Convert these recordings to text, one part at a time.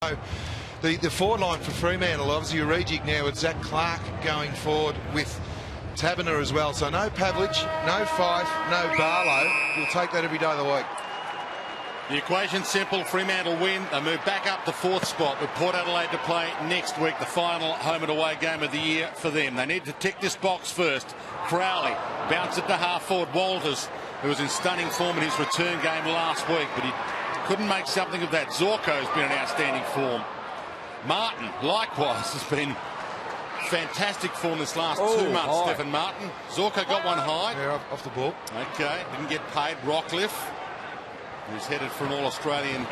The forward line for Fremantle, obviously a rejig now with Zach Clark going forward with Taberner as well. So no Pavlich, no Fyfe, no Barlow. We'll take that every day of the week. The equation's simple. Fremantle win. They move back up the 4th spot with Port Adelaide to play next week, the final home and away game of the year for them. They need to tick this box first. Crowley bounced it to half forward. Walters, who was in stunning form in his return game last week, but he couldn't make something of that. Zorko's been in outstanding form. Martin, likewise, has been fantastic form this last 2 months. High. Stephen Martin. Zorko got one high. Yeah, off the ball. Okay, didn't get paid. Rockcliffe, who's headed for an All-Australian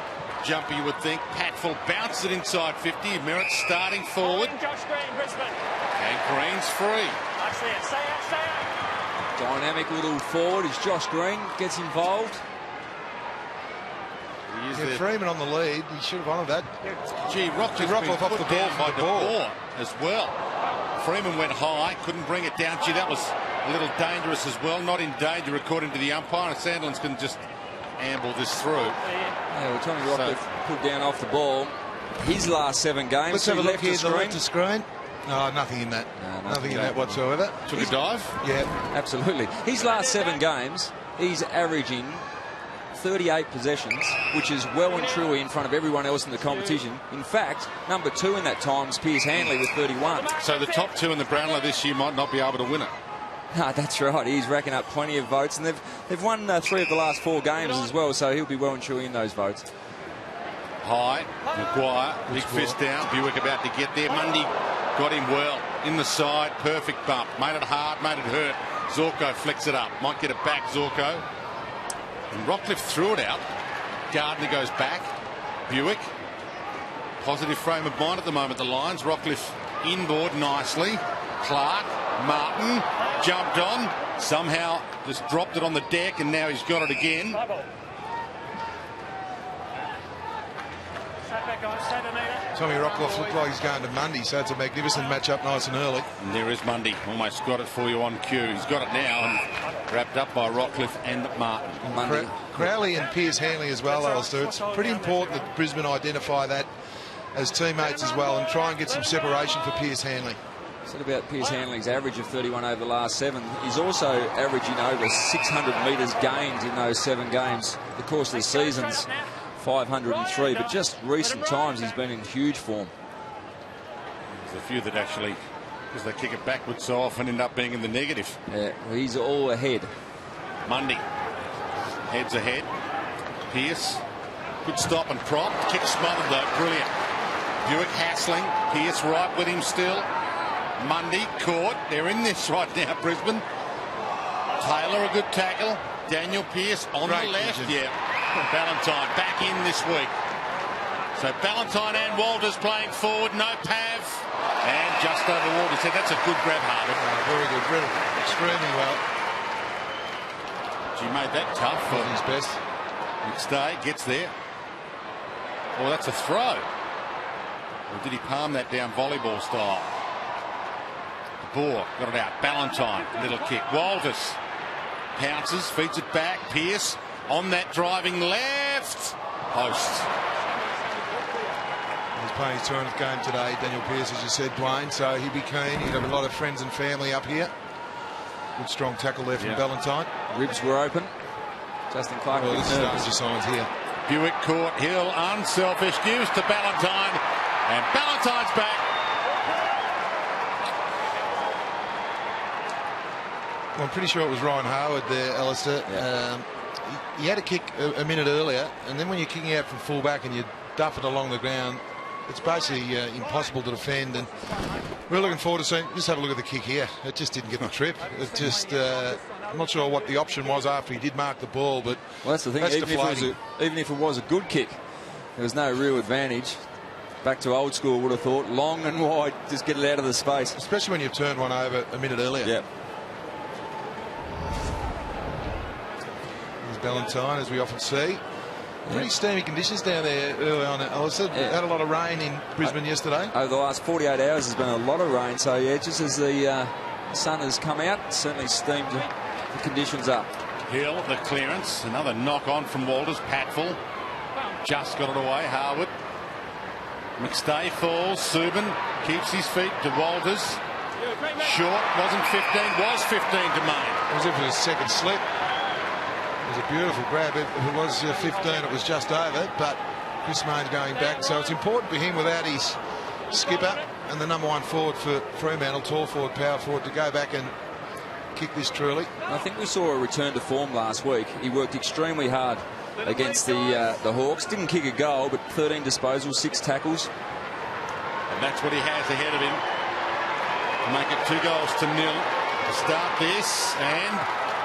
jumper, you would think. Patfull bounces it inside 50. Merritt starting forward. Josh Green, Brisbane. And Green's free. Stay out. Dynamic little forward as Josh Green gets involved. Yeah, Freeman on the lead. He should have honoured that. Gee, Rockcliffe off the ball by the ball as well. Freeman went high, couldn't bring it down. Gee, that was a little dangerous as well. Not in danger according to the umpire. Sandlands can just amble this through. Yeah, well, Tommy Rockcliffe put down off the ball. His last 7 games. Let's have a look here. The left to screen. No, nothing in that. No, nothing in that whatsoever. Took a dive? Yeah. Absolutely. His last 7 games, he's averaging 38 possessions, which is well and truly in front of everyone else in the competition. In fact, number 2 in that time is Piers Hanley with 31. So the top 2 in the Brownlow this year might not be able to win it. No, that's right. He's racking up plenty of votes, and they've won 3 of the last 4 games as well, so he'll be well and truly in those votes. High, Maguire, big fist down. Buick about to get there. Mundy got him well in the side. Perfect bump. Made it hard, made it hurt. Zorko flicks it up. Might get it back, Zorko. And Rockcliffe threw it out. Gardner goes back. Buick. Positive frame of mind at the moment, the Lions. Rockcliffe inboard nicely. Clark, Martin, jumped on. Somehow just dropped it on the deck, and now he's got it again. Tommy Rockcliffe looked like he's going to Mundy, so it's a magnificent matchup, nice and early. And there is Mundy. Almost got it for you on cue. He's got it now, and wrapped up by Rockcliffe and Martin. Crowley and Piers Hanley as well, Alistair. It's pretty important that Brisbane identify that as teammates as well and try and get some separation for Piers Hanley. Said about Piers Hanley's average of 31 over the last 7. He's also averaging over 600 metres gained in those 7 games. The course of the season's 503, but just recent times he's been in huge form. There's a few that actually, because they kick it backwards so often, end up being in the negative. Yeah, well, he's all ahead. Mundy heads ahead. Pearce, good stop and prop. Kick smothered though, brilliant. Buick hassling. Pearce right with him still. Mundy caught. They're in this right now, Brisbane. Taylor a good tackle. Daniel Pearce on the left. Vision. Yeah. Ballantyne back in this week. So Ballantyne and Walters playing forward. No Pav. And just over Walters. Said that's a good grab, Harvard. Very good. Really, extremely well. She made that tough for his best. McStay. Gets there. Oh, that's a throw. Or did he palm that down volleyball style? Boar got it out. Ballantyne, little kick. Walters pounces, feeds it back. Pearce on that driving left post. He's playing his 200th game today, Daniel Pearce, as you said, Dwayne. So he'd be keen. He'd have a lot of friends and family up here. Good strong tackle there from Ballantyne. Ribs were open. Justin Clark. Well, this is danger signs here. Buick caught. Hill unselfish. Gives to Ballantyne, and Ballantyne's back. Well, I'm pretty sure it was Ryan Harwood there, Alistair. Yeah. He had a kick a minute earlier, and then when you're kicking out from fullback and you duff it along the ground, it's basically impossible to defend. And we're looking forward to seeing. Just have a look at the kick here. It just didn't get the trip. It just. I'm not sure what the option was after he did mark the ball, but well, that's the thing. Even if it was a good kick, there was no real advantage. Back to old school, would have thought. Long and wide, just get it out of the space. Especially when you've turned one over a minute earlier. Yeah. Ballantyne, as we often see. Pretty steamy conditions down there early on. Alistair had a lot of rain in Brisbane yesterday. Over the last 48 hours there's been a lot of rain, so yeah, just as the sun has come out, it's certainly steamed the conditions up. Hill, the clearance, another knock on from Walters. Patfull just got it away. Harwood McStay falls. Subin keeps his feet to Walters. Short, wasn't 15, was 15 to Main. It was in for his second slip. It was a beautiful grab. If it was 15, it was just over, but Chris Main's going back. So it's important for him without his skipper and the #1 forward for Fremantle, tall forward, power forward, to go back and kick this truly. I think we saw a return to form last week. He worked extremely hard against the Hawks. Didn't kick a goal, but 13 disposals, 6 tackles. And that's what he has ahead of him. To make it 2-0 to start this. And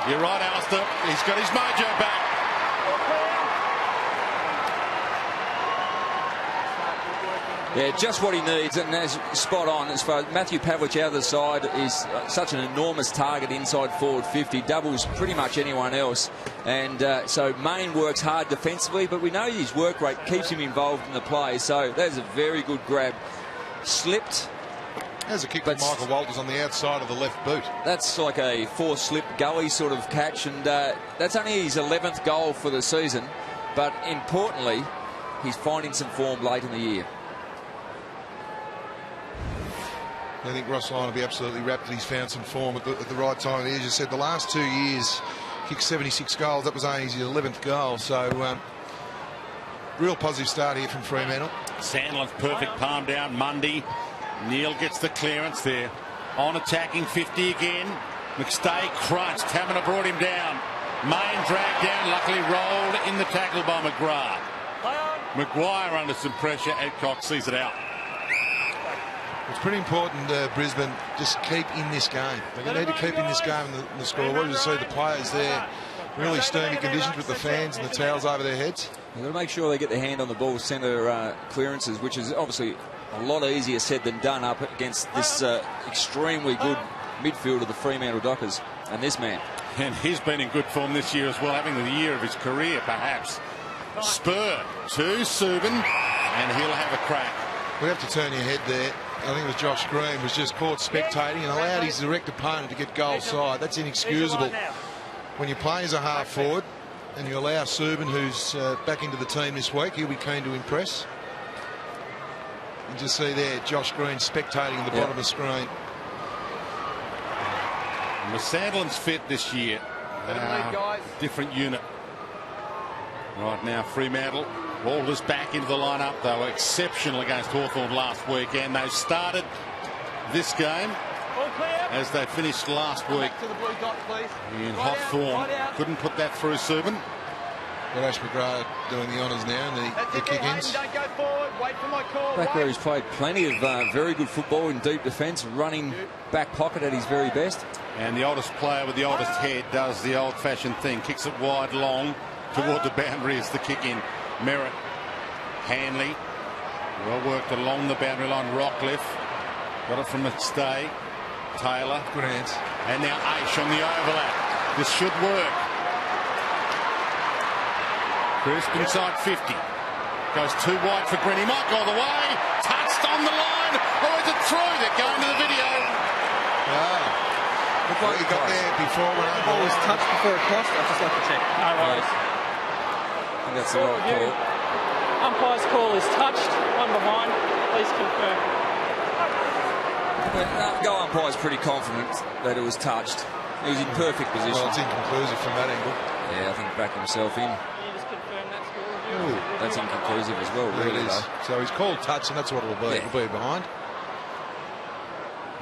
you're right, Alistair. He's got his mojo back. Yeah, just what he needs, and that's spot on. As far as Matthew Pavlich out of the side is such an enormous target inside forward 50, doubles pretty much anyone else. And so Main works hard defensively, but we know his work rate keeps him involved in the play. So that's a very good grab. Slipped. There's a kick from Michael Walters on the outside of the left boot. That's like a 4-slip gully sort of catch, and that's only his 11th goal for the season. But importantly, he's finding some form late in the year. I think Ross Lyon will be absolutely wrapped that he's found some form at the right time. As you said, the last 2 years, kicked 76 goals. That was only his 11th goal. So, real positive start here from Fremantle. Sandlin's perfect palm down. Mundy. Neil gets the clearance there. On attacking 50 again. McStay crunched. Tamina brought him down. Main dragged down. Luckily rolled in the tackle by McGrath. Maguire under some pressure. Adcock sees it out. It's pretty important, Brisbane, just keep in this game. They need to keep in this game in the scoreboard. You see the players there, really steamy conditions with the fans and the towels over their heads. They've got to make sure they get their hand on the ball, centre clearances, which is obviously a lot easier said than done up against this extremely good midfield of the Fremantle Dockers and this man. And he's been in good form this year as well, having the year of his career perhaps. Spur to Subin, and he'll have a crack. We have to turn your head there. I think it was Josh Green was just caught spectating and allowed his direct opponent to get goal side. That's inexcusable. When you're playing as a half forward and you allow Subin, who's back into the team this week, he'll be keen to impress. And just see there, Josh Green spectating at the bottom of the screen. And Sandlin's fit this year. Different unit. Right now, Fremantle. Walters back into the lineup. They were exceptional against Hawthorn last week, and they started this game as they finished last week in hot form. Couldn't put that through Subin. But Ash McGrath doing the honours now and the kick-ins. Back where he's played plenty of very good football in deep defence, running back pocket at his very best. And the oldest player with the oldest head does the old-fashioned thing, kicks it wide long toward the boundary as the kick-in. Merritt, Hanley, well worked along the boundary line. Rockcliffe got it from McStay. Taylor, good hands, and now Aish on the overlap. This should work. Crisp inside 50, goes too wide for Green. He might go the way. Touched on the line. Oh, is it through? They're going to the video. Looked like he got there before when the ball was touched before it crossed. I'd just like to check. No worries. I think that's the right call. Umpire's call is touched. One behind. Please confirm. Goal umpire's pretty confident that it was touched. He was in perfect position. Well, it's inconclusive from that angle. Yeah, I think backed himself in. Can you just confirm that score? That's inconclusive as well, Yeah, really, it is. though. So he's called touch, and that's what it'll be. Yeah. It'll be behind.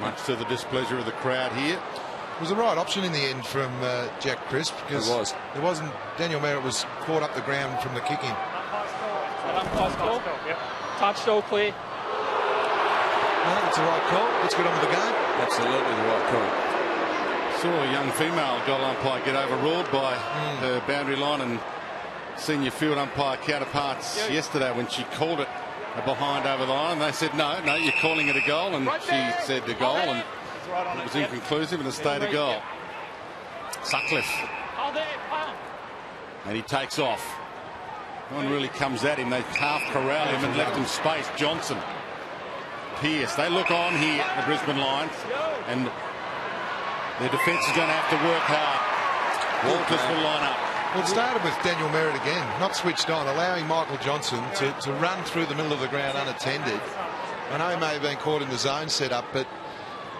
Much to the displeasure of the crowd here. It was the right option in the end from Jack Crisp, because It was. There wasn't. Daniel Merritt was caught up the ground from the kick in. Umpire's call. Yep. Touched, all clear. No, it's the right call. Let's get on with the game. Absolutely the right call. Saw a young female goal umpire get overruled by her boundary line and senior field umpire counterparts yesterday when she called it a behind over the line. They said, no, you're calling it a goal. And she said a goal, and it was inconclusive and it stayed a goal. Sutcliffe. And he takes off. No one really comes at him. They half corral him and left him space. Johnson. Pearce. They look on here, the Brisbane line, and their defence is going to have to work hard. Walters will line up. Well, it started with Daniel Merritt again, not switched on, allowing Michael Johnson to run through the middle of the ground unattended. I know he may have been caught in the zone setup, but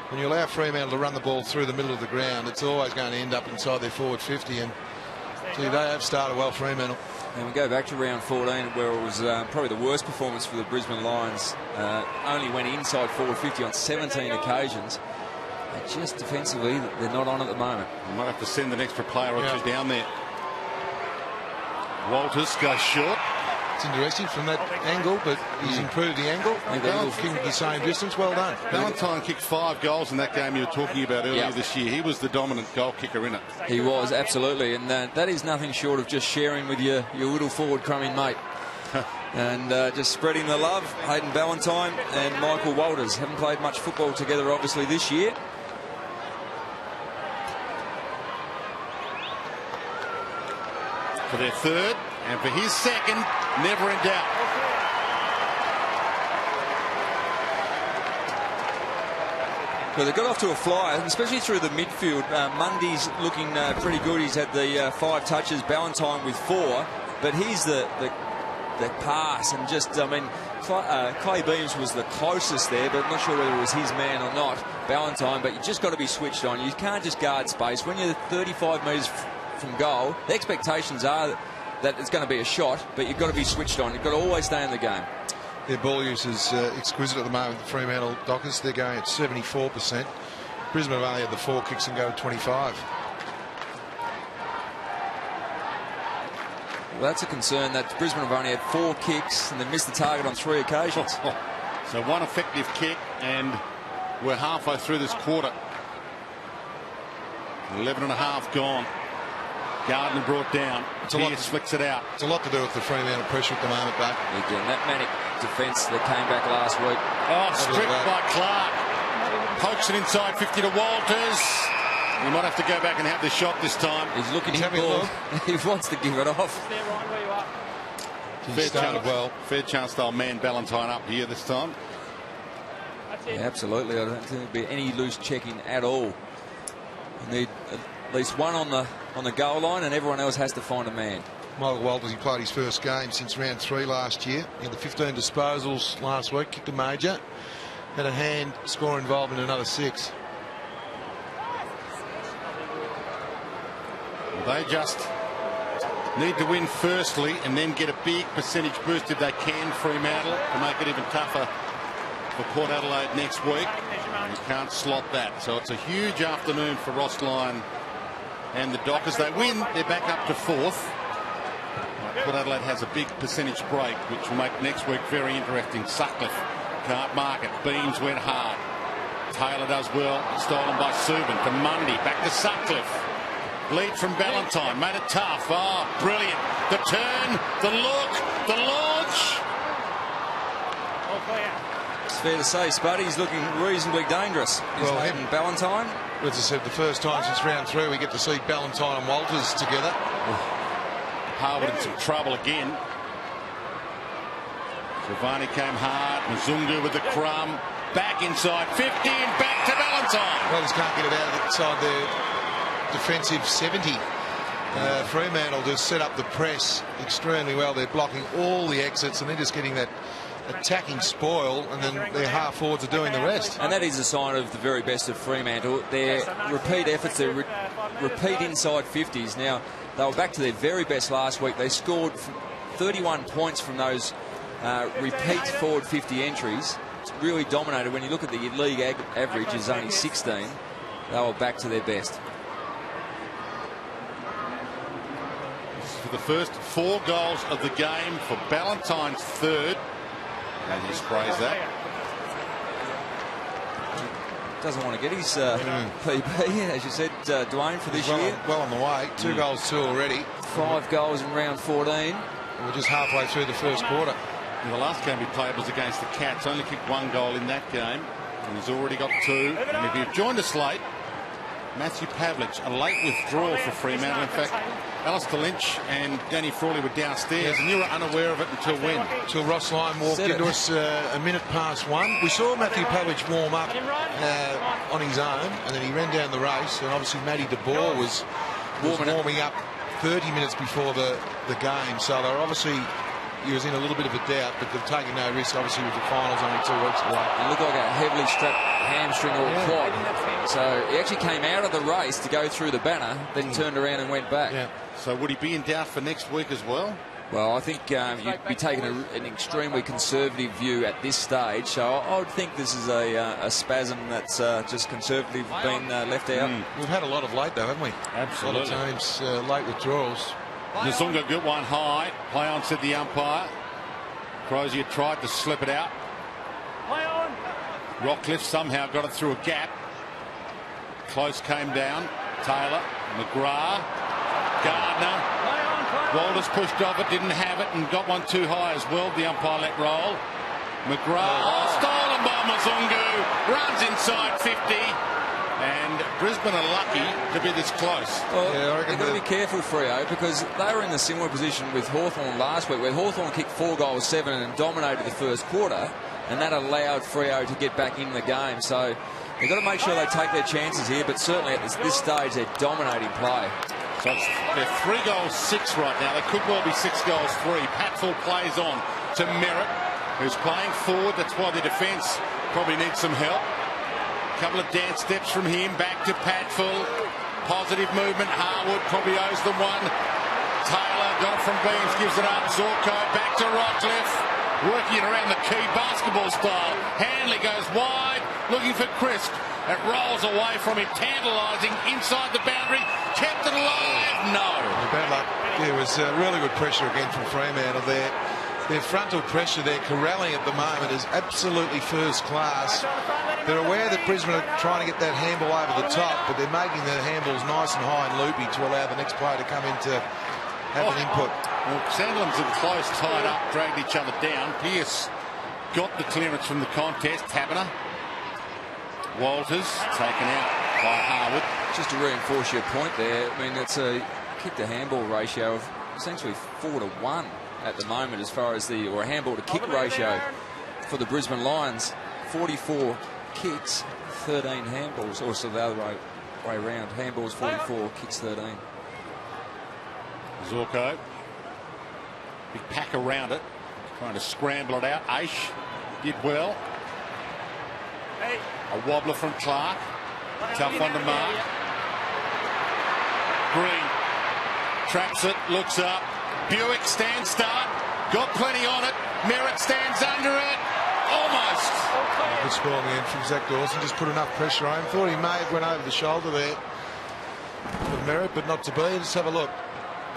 when you allow Fremantle to run the ball through the middle of the ground, it's always going to end up inside their forward 50. And gee, they have started well, Fremantle. And we go back to round 14, where it was probably the worst performance for the Brisbane Lions. Only went inside forward 50 on 17 occasions. Just defensively, they're not on at the moment. We might have to send an extra player or two down there. Walters goes short. It's interesting from that angle, but he's improved the angle. Kicking the same distance. Well done. Valentine kicked 5 goals in that game you were talking about earlier this year. He was the dominant goal kicker in it. He was, absolutely. And that is nothing short of just sharing with your little forward crumbing mate. And just spreading the love. Hayden Valentine and Michael Walters haven't played much football together, obviously, this year. For their third, and for his second, never in doubt. Well, they got off to a flyer, especially through the midfield. Mundy's looking pretty good. He's had the 5 touches, Ballantyne with 4. But here's the pass, and just, I mean, Clay Beams was the closest there, but I'm not sure whether it was his man or not, Ballantyne. But you just got to be switched on. You can't just guard space. When you're 35 metres from goal, the expectations are that it's going to be a shot, but you've got to be switched on. You've got to always stay in the game. Their ball use is exquisite at the moment, the Fremantle Dockers. They're going at 74%. Brisbane have only had the 4 kicks and go to 25. Well, that's a concern that Brisbane have only had 4 kicks and they've missed the target on 3 occasions. So 1 effective kick, and we're halfway through this quarter. 11.5 gone. Gardner brought down. Pierce flicks it out. It's a lot to do with the Fremantle pressure at the moment, but again, that manic defence that came back last week. Oh, stripped by Clark. Pokes it inside 50 to Walters. He might have to go back and have the shot this time. He's looking at the ball. He wants to give it off. Fair chance they'll man Ballantyne up here this time. Yeah, absolutely. I don't think there'll be any loose checking at all. You need at least one on the goal line, and everyone else has to find a man. Michael Walters, he played his first game since round 3 last year. He had the 15 disposals last week, kicked a major, had a hand score involved in another 6. They just need to win firstly and then get a big percentage boost if they can, Fremantle, to make it even tougher for Port Adelaide next week. You can't slot that. So it's a huge afternoon for Ross Lyon and the Dockers. They win, they're back up to 4th. Port Adelaide has a big percentage break, which will make next week very interesting. Sutcliffe can't mark it. Beams went hard. Taylor does well. Stolen by Subin to Mundy. Back to Sutcliffe. Lead from Ballantyne. Made it tough. Oh, brilliant. The turn, the look, the launch. It's fair to say Spuddy's looking reasonably dangerous. Well, Ballantyne. As I said, the first time since round 3 we get to see Ballantyne and Walters together. Harwood in some trouble again. Giovanni came hard. Mzungu with the crumb. Back inside 50 and back to Ballantyne. Well, just can't get it out of inside their defensive 70. Fremantle just set up the press extremely well. They're blocking all the exits and they're just getting that attacking spoil, and then their half forwards are doing the rest. And that is a sign of the very best of Fremantle. Their repeat efforts, their repeat inside 50s. Now, they were back to their very best last week. They scored 31 points from those repeat forward 50 entries. It's really dominated. When you look at the league average is only 16. They were back to their best. For the first 4 goals of the game for Ballantyne's 3rd. And he sprays that. Doesn't want to get his PB, as you said, Dwayne, for this year. Well on the way. 2 goals, 2 already. 5 goals in round 14. We're just halfway through the first quarter. And the last game he played was against the Cats. Only kicked 1 goal in that game. And he's already got 2. And if you've joined us late, Matthew Pavlich, a late withdrawal for Fremantle. In fact, Alistair Lynch and Danny Frawley were downstairs, and you were unaware of it until when? Until Ross Lyon walked into us a minute past 1. We saw Matthew Pavlich warm up on his own, and then he ran down the race, and obviously Matty de Boer was warming up 30 minutes before the game, so they're obviously, he was in a little bit of a doubt, but they've taken no risk, obviously, with the finals only 2 weeks away. It looked like a heavily strapped hamstring or quad. So he actually came out of the race to go through the banner, then turned around and went back. Yeah. So would he be in doubt for next week as well? Well, I think you'd be taking an extremely conservative view at this stage. So I would think this is a spasm that's just conservatively been left out. We've had a lot of late, though, haven't we? Absolutely. A lot of teams late withdrawals. Nzunga got one high. Play on, said the umpire. Crozier tried to slip it out. Play on. Rockcliffe somehow got it through a gap. Close came down. Taylor, McGrath, Gardner. Walters pushed off it, didn't have it, and got one too high as well. The umpire let roll. McGrath, stolen by Nzunga, runs inside 50, and Brisbane are lucky to be this close. Well, they've got to be careful, Freo, because they were in a similar position with Hawthorn last week, where Hawthorn kicked 4 goals, 7 and dominated the first quarter, and that allowed Freo to get back in the game. So they've got to make sure they take their chances here, but certainly at this stage they're dominating play. So they're 3 goals 6 right now. They could well be 6 goals 3. Patfull plays on to Merritt, who's playing forward. That's why the defence probably needs some help. A couple of dance steps from him, back to Patfull. Positive movement. Harwood probably owes them one. Taylor got it from Beams, gives it up. Zorko back to Rockcliffe, working it around the key basketball style. Hanley goes wide, looking for Crisp. It rolls away from him, tantalising inside the boundary. Kept it alive. No. Bad luck. There was really good pressure again from Fremantle there. Their frontal pressure, their corralling at the moment is absolutely first class. They're aware that Brisbane are trying to get that handball over the top, but they're making the handballs nice and high and loopy to allow the next player to come in to have an input. Well, Sandlands and Close tied up, dragged each other down. Pearce got the clearance from the contest. Taberner. Walters taken out by Harwood. Just to reinforce your point there, I mean, it's a kick to handball ratio of essentially 4-1 at the moment, as far as or a handball to kick ratio for the Brisbane Lions. 44 kicks, 13 handballs, or so the other way around. Handballs 44, kicks 13. Zorko, big pack around it, trying to scramble it out. Aish did well. A wobbler from Clark. Tough one to mark. Green traps it, looks up. Buick stands start. Got plenty on it. Merritt stands under it. Almost. Good score in the end from Zach Dawson. Just put enough pressure on him. Thought he may have went over the shoulder there for Merritt, but not to be. Let's have a look.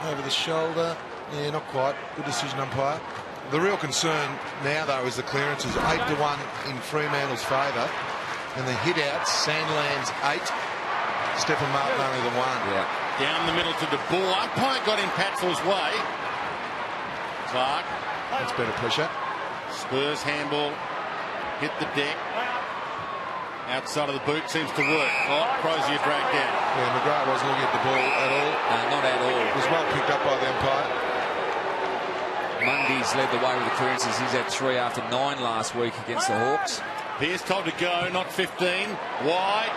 Over the shoulder. Yeah, not quite. Good decision, umpire. The real concern now, though, is the clearances. 8-1 in Fremantle's favour. And the hit-outs, Sandlands 8. Stephen Martin only the 1. Yeah. Down the middle to the ball. Umpire got in Patfull's way. Clark. That's better pressure. Spurs handball. Hit the deck. Outside of the boot seems to work. Oh, Crozier dragged down. Yeah, McGrath wasn't looking at the ball at all. Not at all. It was well picked up by the umpire. Mundy's led the way with the clearances. He's had 3 after 9 last week against the Hawks. Pearce told to go, not 15. Wide.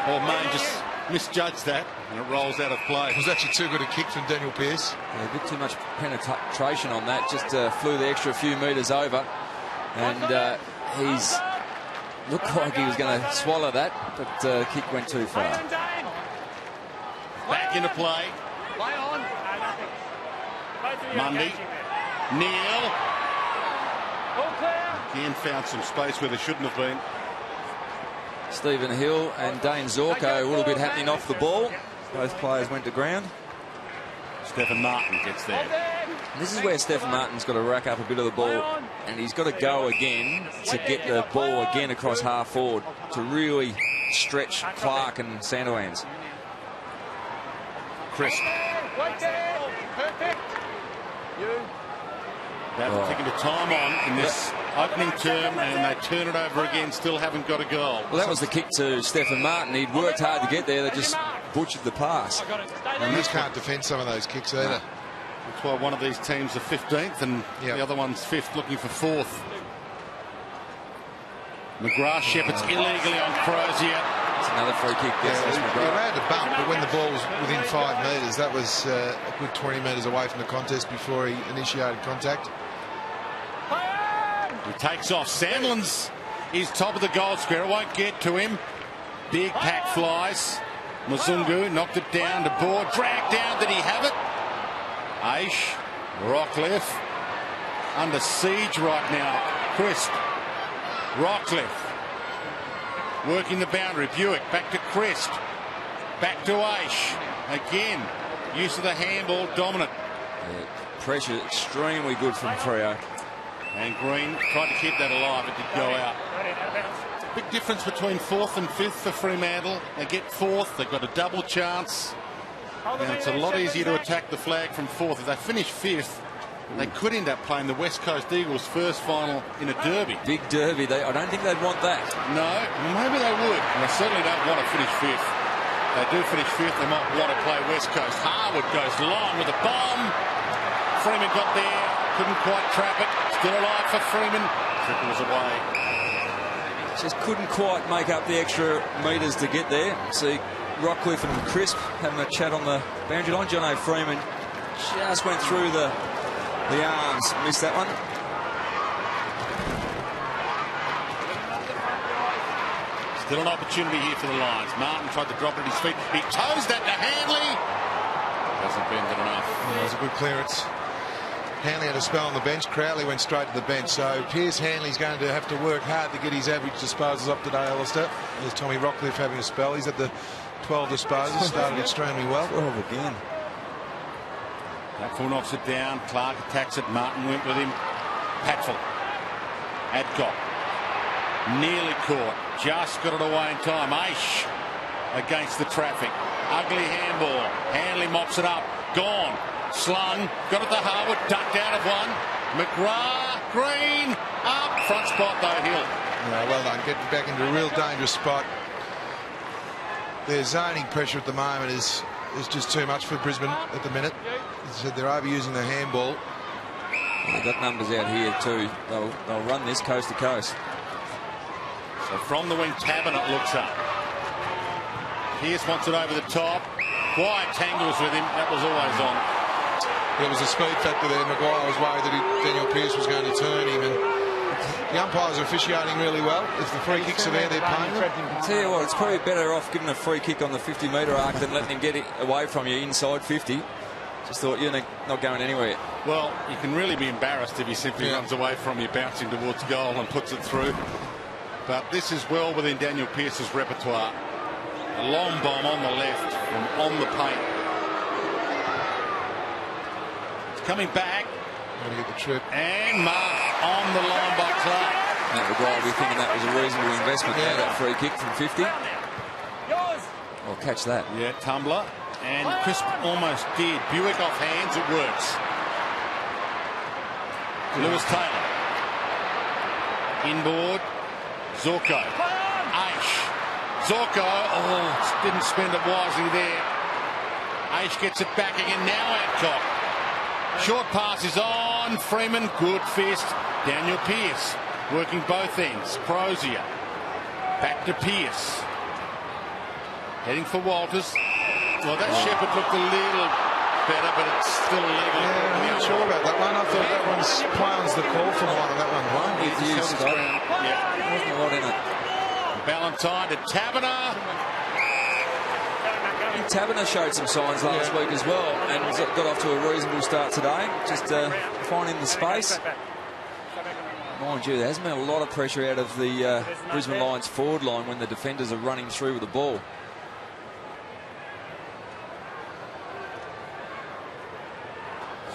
Or Main just misjudged that, and it rolls out of play. It was actually too good a kick from Daniel Pearce. Yeah, a bit too much penetration on that. Just flew the extra few metres over. And he's looked like he was going to swallow that, but kick went too far. Back into play. Mundy. Neal. Again found some space where there shouldn't have been. Stephen Hill and Dane Zorko, a little bit happening off the ball. Both players went to ground. Stephen Martin gets there. This is where Stephen Martin's got to rack up a bit of the ball, and he's got to go again to get the ball again across half forward to really stretch Clark and Sandlands. Crisp. They've taken the time on in this opening term, and they turn it over again, still haven't got a goal. Well, that was the kick to Stephen Martin. He'd worked hard to get there. They just butchered the pass. And this can't defend some of those kicks either. That's why one of these teams are 15th and the other one's 5th, looking for 4th. McGrath shepherds illegally on Crozier. It's another free kick. He allowed to bump, but when the ball was within 5 metres, that was a good 20 metres away from the contest before he initiated contact. He takes off. Sandlands is top of the goal square. It won't get to him. Big pack flies. Muzungu knocked it down to board. Dragged down. Did he have it? Aish. Rockcliffe. Under siege right now. Crisp. Rockcliffe. Working the boundary. Buick back to Crest. Back to Aish. Again. Use of the handball. Dominant. Pressure extremely good from Freo. And Green tried to keep that alive. It did go out. Big difference between 4th and 5th for Fremantle. They get 4th. They've got a double chance. And it's a lot easier to attack the flag from 4th. If they finish 5th, they could end up playing the West Coast Eagles first final in a derby. Big derby. I don't think they'd want that. No, maybe they would. And they certainly don't want to finish 5th. They do finish 5th. They might want to play West Coast. Harwood goes long with a bomb. Freeman got there. Couldn't quite trap it. Still alive for Freeman. Trickles away. Just couldn't quite make up the extra metres to get there. See Rockcliffe and Crisp having a chat on the boundary line. John Freeman just went through the arms. Missed that one. Still an opportunity here for the Lions. Martin tried to drop it at his feet. He toes that to Hanley. Hasn't been good enough. It was a good clearance. Hanley had a spell on the bench. Crowley went straight to the bench. So Piers Hanley's going to have to work hard to get his average disposals up today, Alistair. There's Tommy Rockcliffe having a spell. He's at the 12 disposals. Started extremely well. 12 again. Patfull knocks it down. Clark attacks it. Martin went with him. Patfull. Adcock. Nearly caught. Just got it away in time. Aish against the traffic. Ugly handball. Hanley mops it up. Gone. Slung, got it to Harwood, ducked out of one. McGrath, Green, up, front spot though, Hill. Yeah, well done, getting back into a real dangerous spot. Their zoning pressure at the moment is just too much for Brisbane at the minute. They're overusing the handball. They've got numbers out here too. They'll run this coast to coast. So from the wing, Tabernet looks up. Pearce wants it over the top. Wyatt tangles with him, that was always on. There was a speed factor there. Maguire was worried that Daniel Pearce was going to turn him, and the umpires are officiating really well. If the free kicks are there, they're paying them. I tell you what, it's probably better off giving a free kick on the 50-metre arc than letting him get it away from you inside 50. Just thought you're not going anywhere. Well, you can really be embarrassed if he simply runs away from you, bouncing towards goal and puts it through. But this is well within Daniel Pearce's repertoire. A long bomb on the left from on the paint. Coming back. Going to get the trip. And marked on the line by Clark. Matt Maguire will be thinking that was a reasonable investment there, that free kick from 50. I'll catch that. Yeah, tumbler. And Crisp almost did. Buick off hands, it works. Lewis Taylor. Inboard. Zorko. Aish. Zorko. Oh, didn't spend it wisely there. Aish gets it back again. Now Adcock. Short pass is on. Freeman, good fist. Daniel Pearce working both ends. Crozier. Back to Pearce. Heading for Walters. Well, that Shepherd looked a little better, but it's still illegal. Yeah, I'm not sure about that one. I thought that one's Clown's the call for mine on that one. With you, Scott. Yeah. Wasn't a lot in it. Ballantyne to Taberner. Taberner showed some signs last week as well and got off to a reasonable start today. Just finding the space. Mind you, there hasn't been a lot of pressure out of the Brisbane Lions forward line when the defenders are running through with the ball.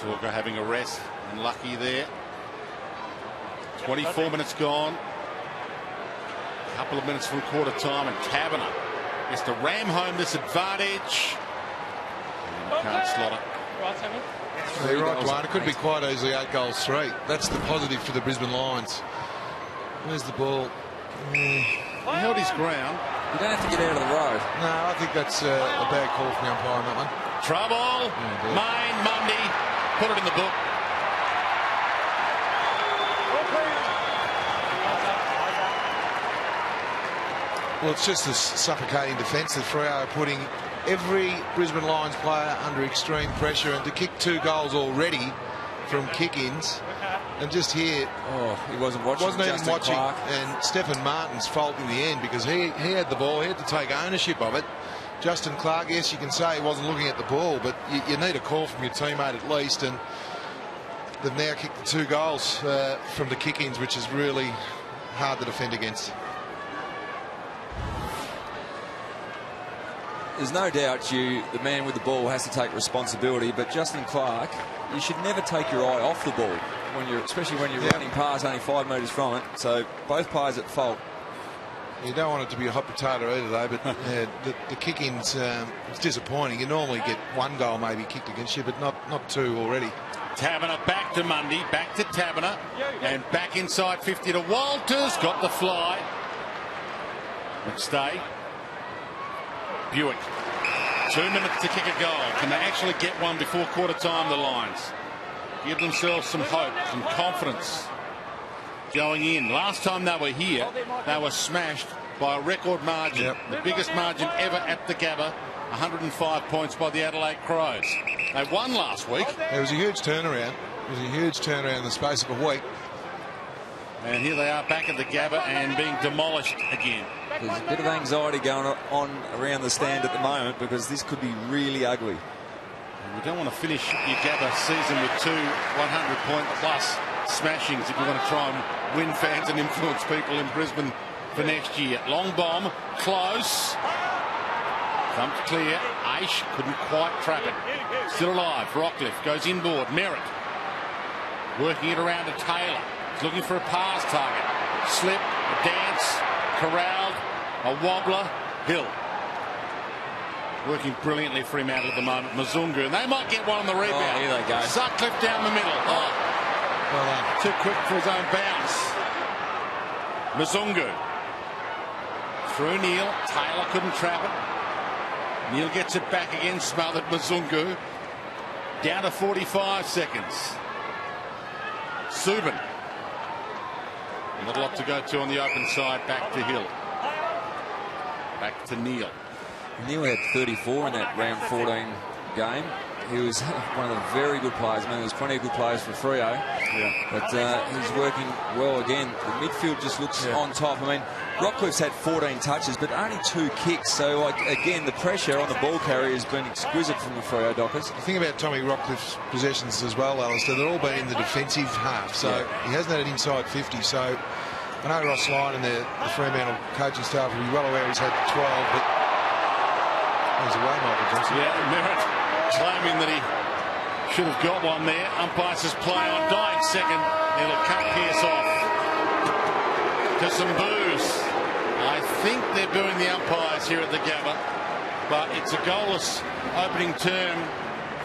Zorko having a rest, unlucky there. 24 minutes gone. A couple of minutes from quarter time, and Taberner has to ram home this advantage. And can't slot it. You're right, Dwayne. It could be quite easily 8-3. That's the positive for the Brisbane Lions. Where's the ball? He held his ground. You don't have to get out of the road. No, I think that's a bad call from the umpire on that one. Trouble. Main Mundy. Put it in the book. Well, it's just this suffocating defence that Freo are putting every Brisbane Lions player under extreme pressure, and to kick 2 goals already from kick-ins, and just here, he wasn't watching. Wasn't even Justin watching, Clark. and Stephen Martin's fault in the end, because he had the ball, he had to take ownership of it. Justin Clark, yes, you can say he wasn't looking at the ball, but you need a call from your teammate at least, and they've now kicked the 2 goals from the kick-ins, which is really hard to defend against. There's no doubt the man with the ball has to take responsibility, but Justin Clark, you should never take your eye off the ball, especially when you're running past only 5 metres from it. So both players at fault. You don't want it to be a hot potato either, though, but the kick-ins, it's disappointing. You normally get 1 goal maybe kicked against you, but not 2 already. Taberner back to Mundy, back to Taberner, and back inside 50 to Walters. Got the fly. McStay. Buick. 2 minutes to kick a goal. Can they actually get one before quarter time, the Lions? Give themselves some hope, some confidence going in. Last time they were here, they were smashed by a record margin. The biggest margin ever at the Gabba. 105 points by the Adelaide Crows. They won last week. It was a huge turnaround. It was a huge turnaround in the space of a week. And here they are back at the Gabba and being demolished again. There's a bit of anxiety going on around the stand at the moment, because this could be really ugly. And you don't want to finish your Gabba season with 2 100-point plus smashings if you want to try and win fans and influence people in Brisbane for next year. Long bomb, close. Thumped clear. Aish couldn't quite trap it. Still alive. Rockcliffe goes inboard. Merritt working it around to Taylor. He's looking for a pass target. Slip, a dance, corralled, a wobbler. Hill working brilliantly Fremantle at the moment. Mazungu, and they might get one on the rebound. Here they go. Sutcliffe down the middle. Well, too quick for his own bounce. Mazungu through Neil. Taylor couldn't trap it. Neil gets it back again, smothered Mazungu. Down to 45 seconds. Subin. Not a lot to go to on the open side. Back to Hill. Back to Neil. Neil had 34 in that round 14 game. He was one of the very good players. I mean, there's plenty of good players for Freo. But he's working well again. The midfield just looks on top. I mean, Rockcliffe's had 14 touches, but only 2 kicks. So, again, the pressure on the ball carrier has been exquisite from the Freo Dockers. The thing about Tommy Rockcliffe's possessions as well, Alistair, they're all been in the defensive half. So he hasn't had it inside 50. So I know Ross Lyon and the Fremantle coaching staff will be well aware he's had 12, but he's away, Michael Johnson. Yeah, Merritt claiming that he should have got one there. Umpire says play on. Dying second. It'll cut Pearce off. To some boos. I think they're booing the umpires here at the Gabba, but it's a goalless opening term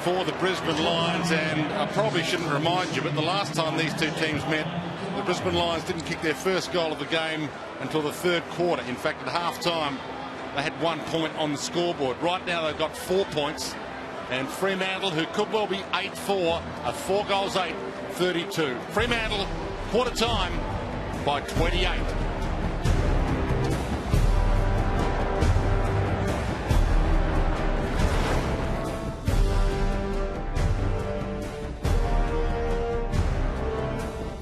for the Brisbane Lions, and I probably shouldn't remind you, but the last time these two teams met, the Brisbane Lions didn't kick their first goal of the game until the 3rd quarter. In fact, at half-time, they had 1 point on the scoreboard. Right now, they've got 4 points, and Fremantle, who could well be 8-4, are 4 goals 8, 32. Fremantle, quarter time by 28.